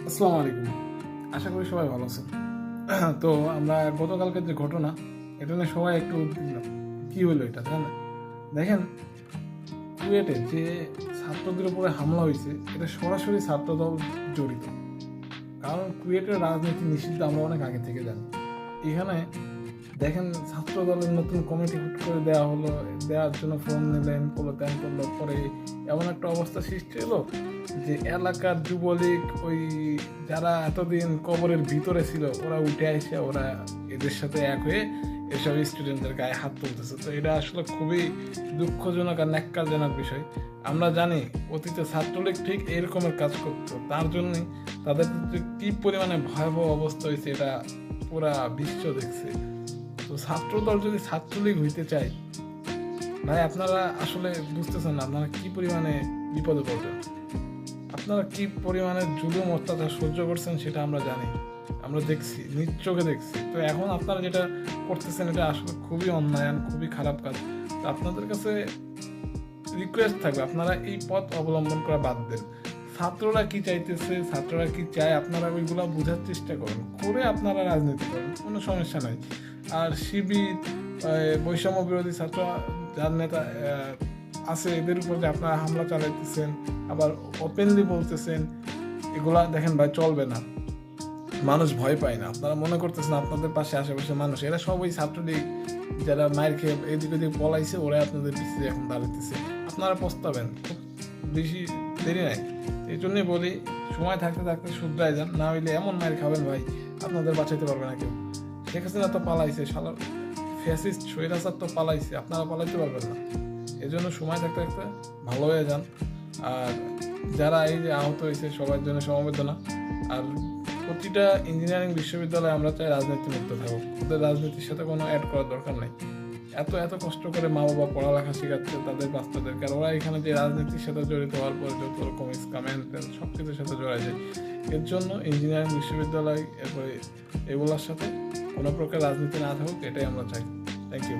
আসসালামু আলাইকুম। আশা করি সবাই ভালো আছেন। তো আমরা গতকালকের যে ঘটনা, এটা নিয়ে সবাই একটু উদ্বিগ্ন। কি হলো এটা, তাই না? দেখেন, কুয়েটে যে ছাত্রদের উপরে হামলা হয়েছে, এটা সরাসরি ছাত্রদল জড়িত। কারণ কুয়েটের রাজনীতি নিষিদ্ধ আমরা অনেক আগে থেকে জানি। এখানে দেখেন, ছাত্র দলের নতুন কমিটি হুট করে দেওয়া হলো, দেওয়ার জন্য ফোন নিলেন, করলো ত্যান করলো, পরে এমন একটা অবস্থা সৃষ্টি হলো যে এলাকার যুবলীগ, ওই যারা এতদিন কবরের ভিতরে ছিল, ওরা উঠে এসে ওরা এদের সাথে এক হয়ে এসব স্টুডেন্টদের গায়ে হাত তুলতেছে। তো এটা আসলে খুবই দুঃখজনক আর ন্যাক্কারজনক বিষয়। আমরা জানি অতীতে ছাত্রলীগ ঠিক এরকমের কাজ করতো, তার জন্যই তাদের যে কী পরিমাণে ভয়াবহ অবস্থা হয়েছে এটা পুরা বিশ্ব দেখছে। তো ছাত্রদল যদি ছাত্রলীগ হইতে চায়, ভাই আপনারা আসলে বুঝতেছেন না আপনারা কি পরিমাণে বিপদে পড়বেন। আপনারা কি পরিমাণে জুলুম অত্যাচার সহ্য করছেন সেটা আমরা জানি, আমরা দেখছি, নিজ চোখে দেখছি। তো এখন আপনারা যেটা করতেছেন এটা আসলে খুবই অন্যায়, খুবই খারাপ কাজ। তো আপনাদের কাছে রিকোয়েস্ট থাকবে আপনারা এই পথ অবলম্বন করা বাদ দেন। ছাত্ররা কি চাইতেছে, ছাত্ররা কি চায়, আপনারা ওইগুলো বোঝার চেষ্টা করেন, করে আপনারা রাজনীতি করেন, কোনো সমস্যা নাই। আর শিবির, বৈষম্য বিরোধী ছাত্র যার নেতা আছে, এদের উপর যে আপনারা হামলা চালাইতেছেন, আবার ওপেনলি বলতেছেন, এগুলা দেখেন ভাই চলবে না। মানুষ ভয় পায় না, আপনারা মনে করতেছেন আপনাদের পাশে আশেপাশে মানুষ, এরা সবই ছাত্রলীগ যারা মায়ের খেয়ে এদিক ওদিক পলাইছে, ওরা আপনাদের পিছিয়ে এখন দাঁড়াইতেছে। আপনারা পস্তাবেন, খুব বেশি দেরি নাই। এই জন্যই বলি, সময় থাকতে থাকতে শুধরাই যান, না হইলে এমন মায়ের খাবেন ভাই আপনাদের বাঁচাইতে পারবে না কেউ। শেখ হাসিনা তো পালাইছে, শালার ফ্যাসিস্ট স্বৈরাচার তো পালাইছে, আপনারা পালাইতে পারবেন না। এই জন্য সময় থাকতে থাকতে ভালো হয়ে যান। আর যারা এই যে আহত হয়েছে সবার জন্য সমবেদনা। আর প্রতিটা ইঞ্জিনিয়ারিং বিশ্ববিদ্যালয়ে আমরা চাই রাজনীতি মুক্ত থাকুক, ওদের রাজনীতির সাথে কোনো অ্যাড করার দরকার নেই। এত এত কষ্ট করে মা বাবা পড়ালেখা শেখাচ্ছে তাদের বাচ্চাদেরকে, আর ওরা এখানে যে রাজনীতির সাথে জড়িত হওয়ার পরে যত রকম স্কামেন্ট সব কিছুর সাথে জড়ায় যায়। এর জন্য ইঞ্জিনিয়ারিং বিশ্ববিদ্যালয় এরপরে এগুলোর সাথে কোনো প্রকার রাজনীতি না থাকুক, এটাই আমরা চাই। Thank you.